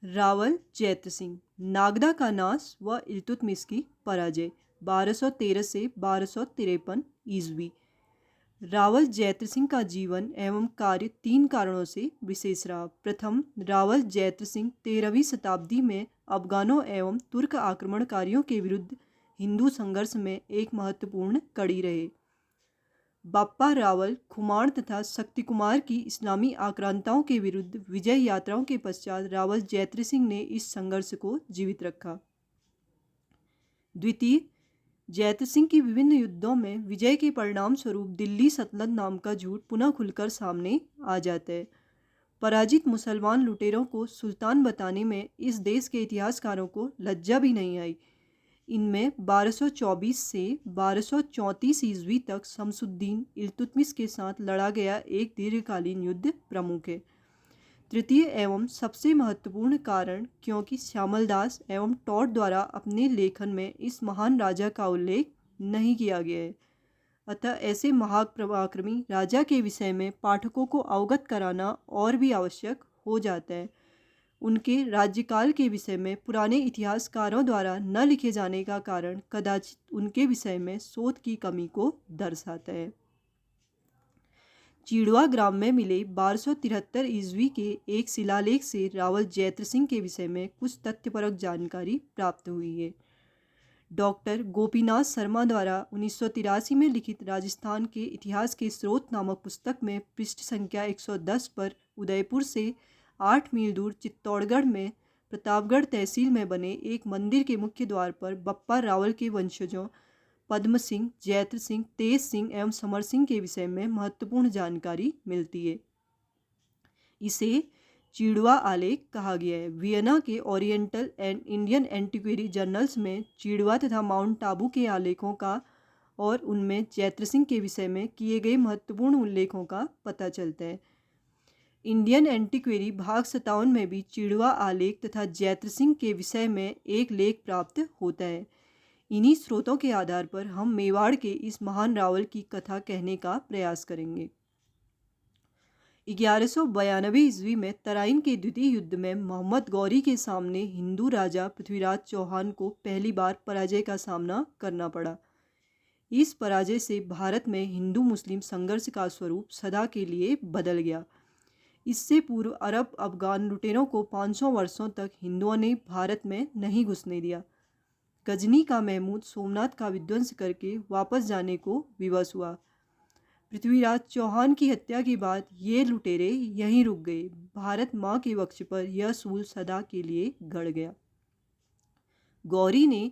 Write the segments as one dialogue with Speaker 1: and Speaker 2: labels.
Speaker 1: रावल जैत्र सिंह, नागदा का नाश व इल्तुतमिश की पराजय 1213 से 1253 ईस्वी। रावल जैत्र सिंह का जीवन एवं कार्य तीन कारणों से विशेष रहा। प्रथम, रावल जैत्र सिंह 13वीं शताब्दी में अफगानों एवं तुर्क आक्रमणकारियों के विरुद्ध हिंदू संघर्ष में एक महत्वपूर्ण कड़ी रहे। बाप्पा रावल खुमाण तथा शक्ति कुमार की इस्लामी आक्रांताओं के विरुद्ध विजय यात्राओं के पश्चात रावल जैत्र सिंह ने इस संघर्ष को जीवित रखा। द्वितीय, जैत्र सिंह की विभिन्न युद्धों में विजय के परिणाम स्वरूप दिल्ली सल्तनत नाम का झूठ पुनः खुलकर सामने आ जाता है। पराजित मुसलमान लुटेरों को सुल्तान बताने में इस देश के इतिहासकारों को लज्जा भी नहीं आई। इनमें 1224 से 1234 ईस्वी तक शमसुद्दीन इल्तुतमिश के साथ लड़ा गया एक दीर्घकालीन युद्ध प्रमुख है। तृतीय एवं सबसे महत्वपूर्ण कारण, क्योंकि श्यामलदास एवं टॉड द्वारा अपने लेखन में इस महान राजा का उल्लेख नहीं किया गया है, अतः ऐसे महापराक्रमी राजा के विषय में पाठकों को अवगत कराना और भी आवश्यक हो जाता है। उनके राज्यकाल के विषय में पुराने इतिहासकारों द्वारा न लिखे जाने का कारण कदाचित उनके विषय में शोध की कमी को दर्शाता है। चिड़वा ग्राम में मिले 1273 ईस्वी के एक शिलालेख से रावल जैत्र सिंह के विषय में कुछ तथ्यपरक जानकारी प्राप्त हुई है। डॉक्टर गोपीनाथ शर्मा द्वारा 1983 में लिखित राजस्थान के इतिहास के स्रोत नामक पुस्तक में पृष्ठ संख्या 110 पर उदयपुर से 8 मील दूर चित्तौड़गढ़ में प्रतापगढ़ तहसील में बने एक मंदिर के मुख्य द्वार पर बप्पा रावल के वंशजों पद्म सिंह, जैत्र सिंह, तेज सिंह एवं समर सिंह के विषय में महत्वपूर्ण जानकारी मिलती है। इसे चिड़वा आलेख कहा गया है। वियना के ओरिएंटल एंड इंडियन एंटीक्वेरी जर्नल्स में चिड़वा तथा माउंट आबू के आलेखों का और उनमें जैत्र सिंह के विषय में किए गए महत्वपूर्ण उल्लेखों का पता चलता है। इंडियन एंटीक्वेरी भाग 57 में भी चिड़वा आलेख तथा जैत्र सिंह के विषय में एक लेख प्राप्त होता है। इन्हीं स्रोतों के आधार पर हम मेवाड़ के इस महान रावल की कथा कहने का प्रयास करेंगे। 1192 ईस्वी में तराइन के द्वितीय युद्ध में मोहम्मद गौरी के सामने हिंदू राजा पृथ्वीराज चौहान को पहली बार पराजय का सामना करना पड़ा। इस पराजय से भारत में हिंदू मुस्लिम संघर्ष का स्वरूप सदा के लिए बदल गया। इससे पूर्व अरब अफगान लुटेरों को 500 वर्षों तक हिंदुओं ने भारत में नहीं घुसने दिया। गजनी का महमूद सोमनाथ का विध्वंस करके वापस जाने को विवश हुआ। पृथ्वीराज चौहान की हत्या के बाद ये लुटेरे यहीं रुक गए। भारत माँ के वक्ष पर यह सूल सदा के लिए गड़ गया। गौरी ने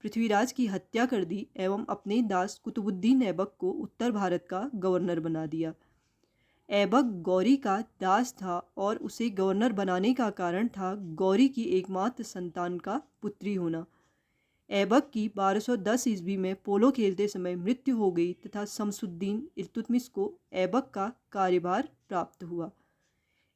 Speaker 1: पृथ्वीराज की हत्या कर दी एवं अपने दास कुतुबुद्दीन ऐबक को उत्तर भारत का गवर्नर बना दिया। ऐबक गौरी का दास था और उसे गवर्नर बनाने का कारण था गौरी की एकमात्र संतान का पुत्री होना। ऐबक की 1210 ईस्वी में पोलो खेलते समय मृत्यु हो गई तथा शमसुद्दीन इल्तुतमिश को ऐबक का कार्यभार प्राप्त हुआ।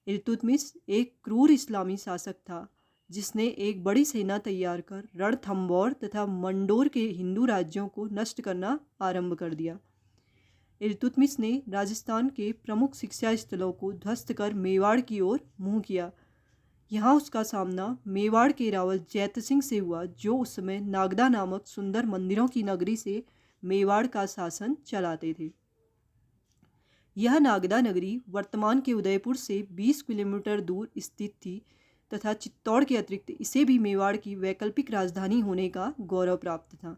Speaker 1: इल्तुतमिश एक क्रूर इस्लामी शासक था जिसने एक बड़ी सेना तैयार कर रणथंबोर तथा मंडोर के हिंदू राज्यों को नष्ट करना आरंभ कर दिया। इल्तुतमिश ने राजस्थान के प्रमुख शिक्षा स्थलों को ध्वस्त कर मेवाड़ की ओर मुँह किया। यहाँ उसका सामना मेवाड़ के रावल जैत्र सिंह से हुआ, जो उस समय नागदा नामक सुंदर मंदिरों की नगरी से मेवाड़ का शासन चलाते थे। यह नागदा नगरी वर्तमान के उदयपुर से 20 किलोमीटर दूर स्थित थी तथा चित्तौड़ के अतिरिक्त इसे भी मेवाड़ की वैकल्पिक राजधानी होने का गौरव प्राप्त था।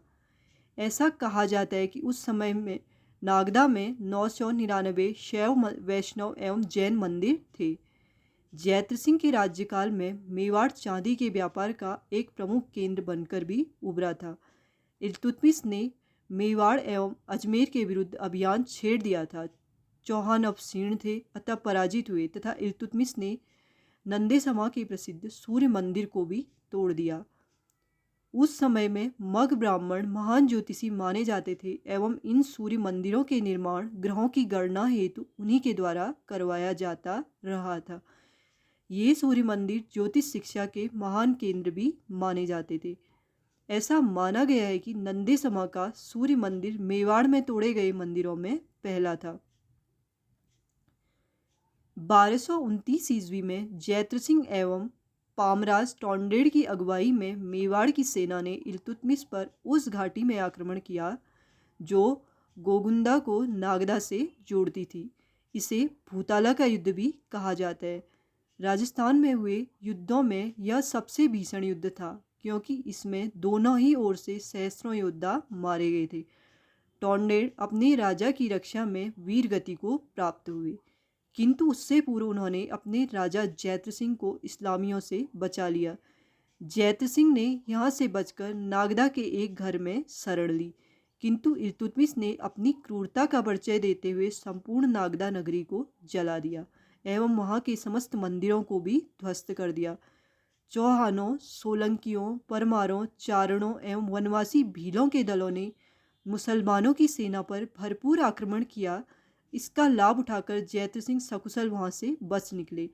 Speaker 1: ऐसा कहा जाता है कि उस समय में नागदा में 999 शैव, वैष्णव एवं जैन मंदिर थे। जैत्र सिंह के राज्यकाल में मेवाड़ चांदी के व्यापार का एक प्रमुख केंद्र बनकर भी उभरा था। इल्तुतमिश ने मेवाड़ एवं अजमेर के विरुद्ध अभियान छेड़ दिया था। चौहान अब क्षीण थे अतः पराजित हुए तथा इल्तुतमिश ने नंदेसमा के प्रसिद्ध सूर्य मंदिर को भी तोड़ दिया। उस समय में मग ब्राह्मण महान ज्योतिषी माने जाते थे एवं इन सूर्य मंदिरों के निर्माण ग्रहों की गणना हेतु उन्हीं के द्वारा करवाया जाता रहा था। ये सूर्य मंदिर ज्योतिष शिक्षा के महान केंद्र भी माने जाते थे। ऐसा माना गया है कि नंदेसमा का सूर्य मंदिर मेवाड़ में तोड़े गए मंदिरों में पहला था। 1229 ईस्वी में जैत्र सिंह एवं पामराज टोंडेड़ की अगुवाई में मेवाड़ की सेना ने इल्तुतमिश पर उस घाटी में आक्रमण किया जो गोगुंदा को नागदा से जोड़ती थी। इसे भूताला का युद्ध भी कहा जाता है। राजस्थान में हुए युद्धों में यह सबसे भीषण युद्ध था क्योंकि इसमें दोनों ही ओर से सहस्त्रों योद्धा मारे गए थे। टोंडेड़ अपने राजा की रक्षा में वीर गति को प्राप्त हुए, किंतु उससे पूर्व उन्होंने अपने राजा जैत्र सिंह को इस्लामियों से बचा लिया। जैत्र सिंह ने यहाँ से बचकर नागदा के एक घर में शरण ली, किंतु इल्तुतमिश ने अपनी क्रूरता का परिचय देते हुए संपूर्ण नागदा नगरी को जला दिया एवं वहाँ के समस्त मंदिरों को भी ध्वस्त कर दिया। चौहानों, सोलंकियों, परमारों, चारणों एवं वनवासी भीलों के दलों ने मुसलमानों की सेना पर भरपूर आक्रमण किया। इसका लाभ उठाकर जैत्र सिंह सकुशल वहाँ से बच निकले।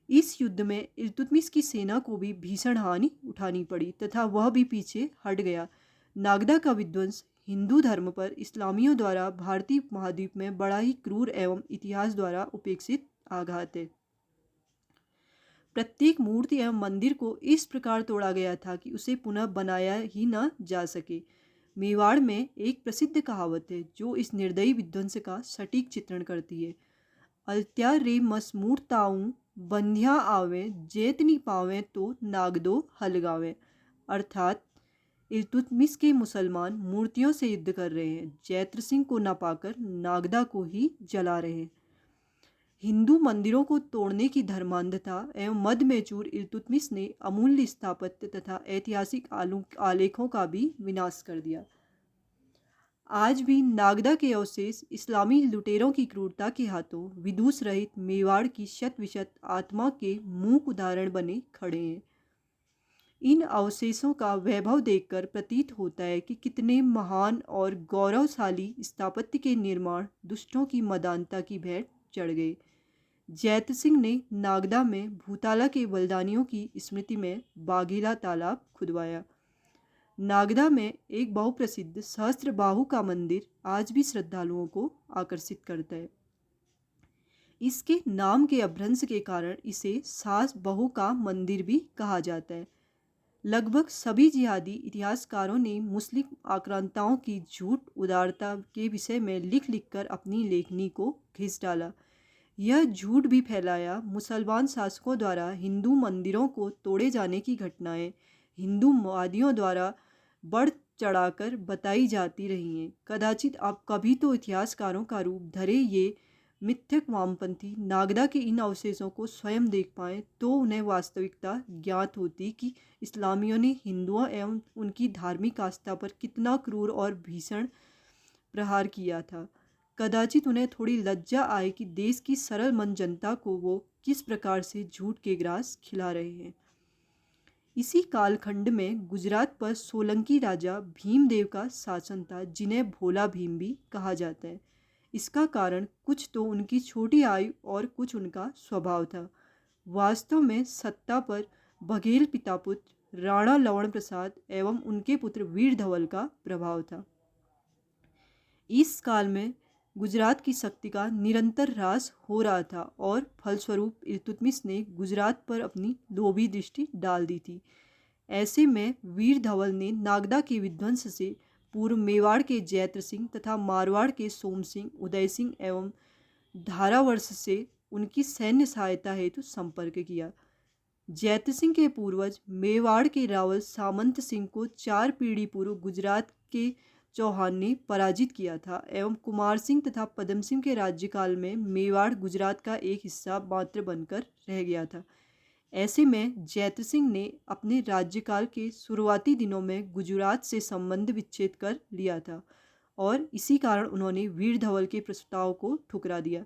Speaker 1: इस युद्ध में इल्तुतमिश की सेना को भी भीषण हानि उठानी पड़ी तथा वह भी पीछे हट गया। नागदा का विध्वंस हिंदू धर्म पर इस्लामियों द्वारा भारतीय महाद्वीप में बड़ा ही क्रूर एवं इतिहास द्वारा उपेक्षित आघात है। प्रत्येक मूर्ति एवं मंदिर को इस प्रकार तोड़ा गया था कि उसे पुनः बनाया ही न जा सके। मेवाड़ में एक प्रसिद्ध कहावत है जो इस निर्दयी विध्वंस का सटीक चित्रण करती है। अल्त्या रे मसमूरताऊं बंध्या आवे जेतनी पावे तो नागदो हलगावे। अर्थात इल्तुतमिश के मुसलमान मूर्तियों से युद्ध कर रहे हैं, जैत्र सिंह को न पाकर नागदा को ही जला रहे हैं। हिंदू मंदिरों को तोड़ने की धर्मांधता एवं मद में चूर इल्तुतमिश ने अमूल्य स्थापत्य तथा ऐतिहासिक आलेखों का भी विनाश कर दिया। आज भी नागदा के अवशेष इस्लामी लुटेरों की क्रूरता के हाथों विदूष रहित मेवाड़ की शत विशत आत्मा के मूक उदाहरण बने खड़े हैं। इन अवशेषों का वैभव देखकर प्रतीत होता है कि कितने महान और गौरवशाली स्थापत्य के निर्माण दुष्टों की मदानता की भेंट चढ़ गए। जैत्र सिंह ने नागदा में भूताला के बलिदानियों की स्मृति में बाघेला तालाब खुदवाया। नागदा में एक बहुप्रसिद्ध सहस्त्रबाहु का मंदिर आज भी श्रद्धालुओं को आकर्षित करता है। इसके नाम के अपभ्रंश के कारण इसे सास बहु का मंदिर भी कहा जाता है। लगभग सभी जिहादी इतिहासकारों ने मुस्लिम आक्रांताओं की झूठ उदारता के विषय में लिख लिखकर अपनी लेखनी को घिस डाला। यह झूठ भी फैलाया मुसलमान शासकों द्वारा हिंदू मंदिरों को तोड़े जाने की घटनाएं हिंदूवादियों द्वारा बढ़ चढ़ाकर बताई जाती रही हैं। कदाचित आप कभी तो इतिहासकारों का रूप धरे ये मिथ्यक वामपंथी नागदा के इन अवशेषों को स्वयं देख पाएं तो उन्हें वास्तविकता ज्ञात होती कि इस्लामियों ने हिंदुओं एवं उनकी धार्मिक आस्था पर कितना क्रूर और भीषण प्रहार किया था। कदाचित उन्हें थोड़ी लज्जा आए कि देश की सरल मन जनता को वो किस प्रकार से झूठ के ग्रास खिला रहे हैं। इसी कालखंड में गुजरात पर सोलंकी राजा भीमदेव का शासन था, जिन्हें भोला भीम भी कहा जाता है। इसका कारण कुछ तो उनकी छोटी आयु और कुछ उनका स्वभाव था। वास्तव में सत्ता पर बघेल पिता पुत्र राणा लवण प्रसाद एवं उनके पुत्र वीर धवल का प्रभाव था। इस काल में गुजरात की शक्ति का निरंतर ह्रास हो रहा था और फलस्वरूप इल्तुतमिश ने गुजरात पर अपनी लोभी दृष्टि डाल दी थी। ऐसे में वीर धवल ने नागदा के विध्वंस से पूर्व मेवाड़ के जैत्र सिंह तथा मारवाड़ के सोम सिंह, उदय सिंह एवं धारावर्ष से उनकी सैन्य सहायता हेतु संपर्क किया। जैत्र सिंह के पूर्वज मेवाड़ के रावल सामंत सिंह को 4 पीढ़ी पूर्व गुजरात के चौहान ने पराजित किया था एवं कुमार सिंह तथा पदम सिंह के राज्यकाल में मेवाड़ गुजरात का एक हिस्सा मात्र बनकर रह गया था। ऐसे में जैत्र सिंह ने अपने राज्यकाल के शुरुआती दिनों में गुजरात से संबंध विच्छेद कर लिया था और इसी कारण उन्होंने वीर धवल के प्रस्ताव को ठुकरा दिया।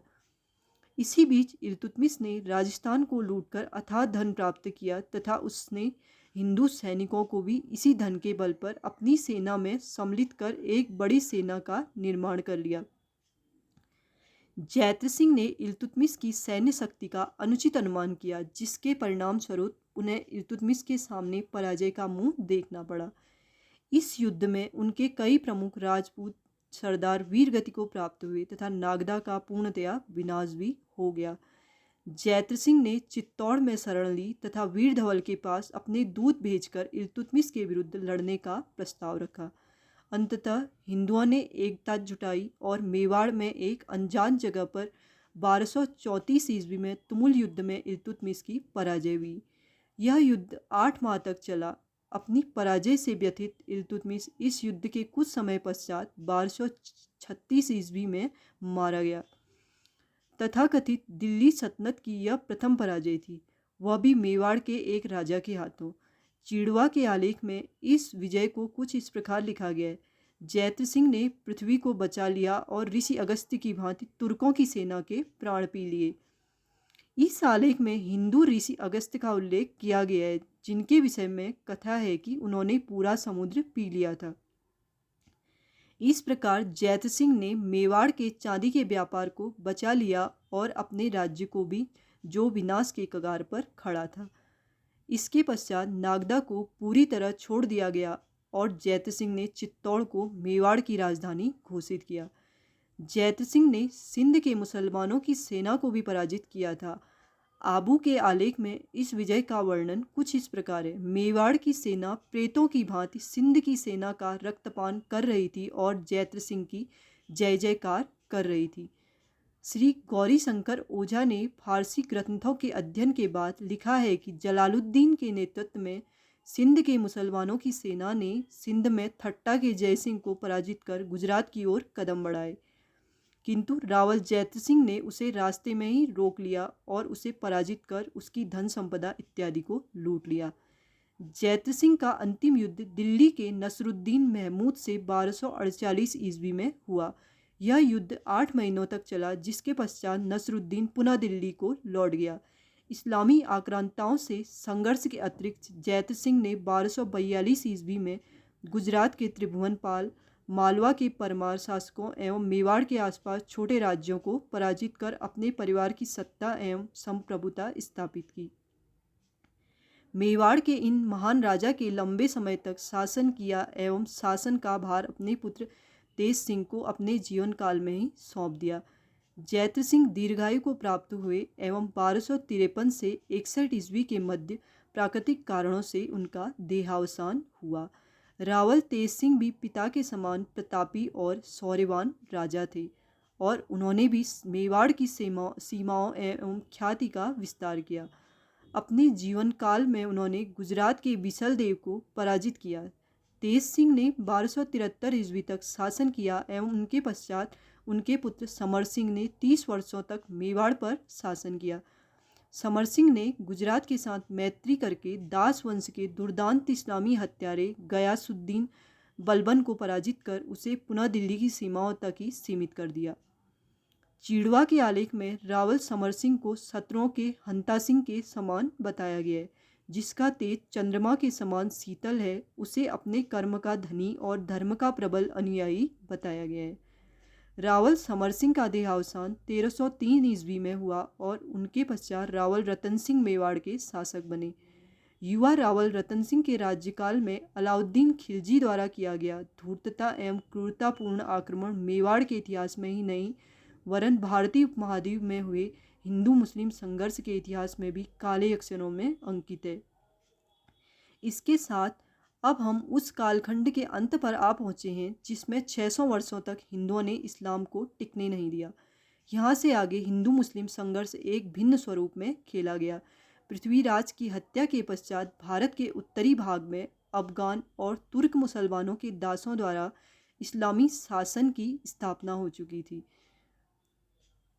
Speaker 1: इसी बीच इल्तुतमिश ने राजस्थान को लूटकर अथाह धन प्राप्त किया तथा उसने हिंदू सैनिकों को भी इसी धन के बल पर अपनी सेना में सम्मिलित कर एक बड़ी सेना का निर्माण कर लिया। जैत्र सिंह ने इल्तुतमिश की सैन्य शक्ति का अनुचित अनुमान किया, जिसके परिणाम स्वरूप उन्हें इल्तुतमिश के सामने पराजय का मुंह देखना पड़ा। इस युद्ध में उनके कई प्रमुख राजपूत सरदार वीरगति को प्राप्त हुए तथा नागदा का पूर्णतया विनाश भी हो गया। जैत्र सिंह ने चित्तौड़ में शरण ली तथा वीर धवल के पास अपने दूत भेजकर इल्तुतमिश के विरुद्ध लड़ने का प्रस्ताव रखा। अंततः हिंदुओं ने एकता जुटाई और मेवाड़ में एक अनजान जगह पर 1234 ईस्वी में तुमुल युद्ध में इल्तुतमिश की पराजय हुई। यह युद्ध 8 माह तक चला। अपनी पराजय से व्यथित इल्तुतमिश इस युद्ध के कुछ समय पश्चात 1236 ईस्वी में मारा गया। तथाकथित दिल्ली सल्तनत की यह प्रथम पराजय थी, वह भी मेवाड़ के एक राजा के हाथों। चिड़वा के आलेख में इस विजय को कुछ इस प्रकार लिखा गया है। जैत्र सिंह ने पृथ्वी को बचा लिया और ऋषि अगस्त्य की भांति तुर्कों की सेना के प्राण पी लिए। इस आलेख में हिंदू ऋषि अगस्त्य का उल्लेख किया गया है, जिनके विषय में कथा है कि उन्होंने पूरा समुद्र पी लिया था। इस प्रकार जैत्र सिंह ने मेवाड़ के चांदी के व्यापार को बचा लिया और अपने राज्य को भी, जो विनाश के कगार पर खड़ा था। इसके पश्चात नागदा को पूरी तरह छोड़ दिया गया और जैत्र सिंह ने चित्तौड़ को मेवाड़ की राजधानी घोषित किया। जैत्र सिंह ने सिंध के मुसलमानों की सेना को भी पराजित किया था। आबू के आलेख में इस विजय का वर्णन कुछ इस प्रकार है। मेवाड़ की सेना प्रेतों की भांति सिंध की सेना का रक्तपान कर रही थी और जैत्र सिंह की जय जयकार कर रही थी। श्री गौरी शंकर ओझा ने फारसी ग्रंथों के अध्ययन के बाद लिखा है कि जलालुद्दीन के नेतृत्व में सिंध के मुसलमानों की सेना ने सिंध में थट्टा के जय सिंह को पराजित कर गुजरात की ओर कदम बढ़ाए, किंतु रावल जैत्र सिंह ने उसे रास्ते में ही रोक लिया और उसे पराजित कर उसकी धन संपदा इत्यादि को लूट लिया। जैत्र सिंह का अंतिम युद्ध दिल्ली के नसरुद्दीन महमूद से 1248 ईस्वी में हुआ। यह युद्ध 8 महीनों तक चला, जिसके पश्चात नसरुद्दीन पुनः दिल्ली को लौट गया। इस्लामी आक्रांताओं से संघर्ष के अतिरिक्त जैत्र सिंह ने 1242 ईस्वी में गुजरात के त्रिभुवनपाल, मालवा के परमार शासकों एवं मेवाड़ के आसपास छोटे राज्यों को पराजित कर अपने परिवार की सत्ता एवं संप्रभुता स्थापित की। मेवाड़ के इन महान राजा के लंबे समय तक शासन किया एवं शासन का भार अपने पुत्र तेज सिंह को अपने जीवन काल में ही सौंप दिया। जैत्र सिंह दीर्घायु को प्राप्त हुए एवं 1253 से 61 ईस्वी के मध्य प्राकृतिक कारणों से उनका देहावसान हुआ। रावल तेज सिंह भी पिता के समान प्रतापी और शौर्यवान राजा थे और उन्होंने भी मेवाड़ की सीमाओं एवं ख्याति का विस्तार किया। अपने जीवन काल में उन्होंने गुजरात के विसल देव को पराजित किया। तेज सिंह ने 1273 ईस्वी तक शासन किया एवं उनके पश्चात उनके पुत्र समर सिंह ने 30 वर्षों तक मेवाड़ पर शासन किया। समर सिंह ने गुजरात के साथ मैत्री करके दास वंश के दुर्दांत इस्लामी हत्यारे गयासुद्दीन बलबन को पराजित कर उसे पुनः दिल्ली की सीमाओं तक ही सीमित कर दिया। चिड़वा के आलेख में रावल समर सिंह को शत्रुओं के हंता सिंह के समान बताया गया है। जिसका तेज चंद्रमा के समान शीतल है, उसे अपने कर्म का धनी और धर्म का प्रबल अनुयायी बताया गया है। रावल समर सिंह का देहावसान 1303 ईस्वी में हुआ और उनके पश्चात रावल रतन सिंह मेवाड़ के शासक बने। युवा रावल रतन सिंह के राज्यकाल में अलाउद्दीन खिलजी द्वारा किया गया धूर्तता एवं क्रूरतापूर्ण आक्रमण मेवाड़ के इतिहास में ही नहीं, वरन भारतीय उपमहाद्वीप में हुए हिंदू मुस्लिम संघर्ष के इतिहास में भी काले अक्षरों में अंकित है। इसके साथ अब हम उस कालखंड के अंत पर आ पहुँचे हैं जिसमें 600 वर्षों तक हिंदुओं ने इस्लाम को टिकने नहीं दिया। यहाँ से आगे हिंदू मुस्लिम संघर्ष एक भिन्न स्वरूप में खेला गया। पृथ्वीराज की हत्या के पश्चात भारत के उत्तरी भाग में अफगान और तुर्क मुसलमानों के दासों द्वारा इस्लामी शासन की स्थापना हो चुकी थी।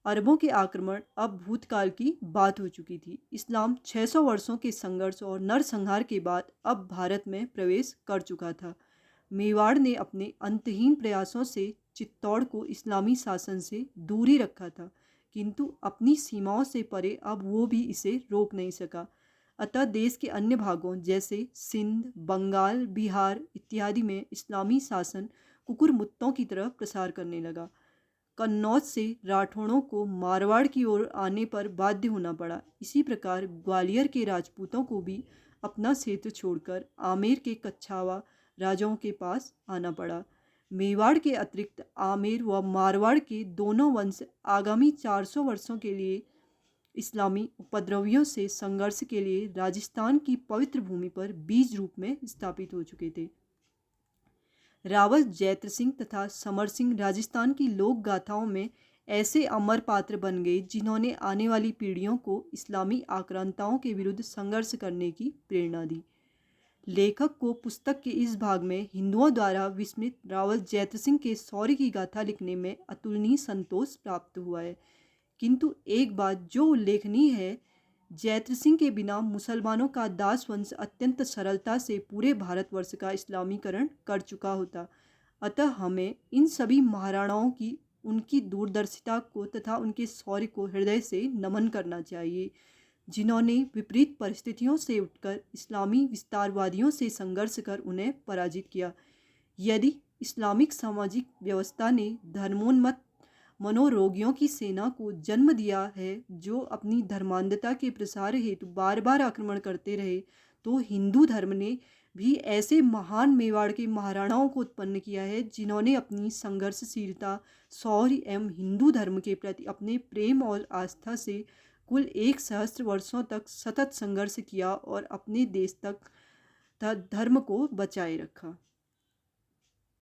Speaker 1: अरबों के आक्रमण अब भूतकाल की बात हो चुकी थी। इस्लाम 600 वर्षों के संघर्ष और नरसंहार के बाद अब भारत में प्रवेश कर चुका था। मेवाड़ ने अपने अंतहीन प्रयासों से चित्तौड़ को इस्लामी शासन से दूर ही रखा था, किंतु अपनी सीमाओं से परे अब वो भी इसे रोक नहीं सका। अतः देश के अन्य भागों जैसे सिंध, बंगाल, बिहार इत्यादि में इस्लामी शासन कुकुरमुत्तों की तरह प्रसार करने लगा। कन्नौज से राठौड़ों को मारवाड़ की ओर आने पर बाध्य होना पड़ा। इसी प्रकार ग्वालियर के राजपूतों को भी अपना क्षेत्र छोड़कर आमेर के कच्छावा राजाओं के पास आना पड़ा। मेवाड़ के अतिरिक्त आमेर व मारवाड़ के दोनों वंश आगामी 400 वर्षों के लिए इस्लामी उपद्रवियों से संघर्ष के लिए राजस्थान की पवित्र भूमि पर बीज रूप में स्थापित हो चुके थे। रावत, जैत्र सिंह तथा समर सिंह राजस्थान की लोक गाथाओं में ऐसे अमर पात्र बन गए जिन्होंने आने वाली पीढ़ियों को इस्लामी आक्रांताओं के विरुद्ध संघर्ष करने की प्रेरणा दी। लेखक को पुस्तक के इस भाग में हिंदुओं द्वारा विस्मृत रावत जैत्र सिंह के शौर्य की गाथा लिखने में अतुलनीय संतोष प्राप्त हुआ है। किंतु एक बात जो उल्लेखनीय है, जैत्र सिंह के बिना मुसलमानों का दास वंश अत्यंत सरलता से पूरे भारतवर्ष का इस्लामीकरण कर चुका होता। अतः हमें इन सभी महाराणाओं की उनकी दूरदर्शिता को तथा उनके शौर्य को हृदय से नमन करना चाहिए, जिन्होंने विपरीत परिस्थितियों से उठकर इस्लामी विस्तारवादियों से संघर्ष कर उन्हें पराजित किया। यदि इस्लामिक सामाजिक व्यवस्था ने धर्मोन्मत्त मनोरोगियों की सेना को जन्म दिया है जो अपनी धर्मांधता के प्रसार हेतु बार बार आक्रमण करते रहे, तो हिंदू धर्म ने भी ऐसे महान मेवाड़ के महाराणाओं को उत्पन्न किया है जिन्होंने अपनी संघर्षशीलता, शौर्य एवं हिंदू धर्म के प्रति अपने प्रेम और आस्था से कुल 1 सहस्त्र वर्षों तक सतत संघर्ष किया और अपने देश तक धर्म को बचाए रखा।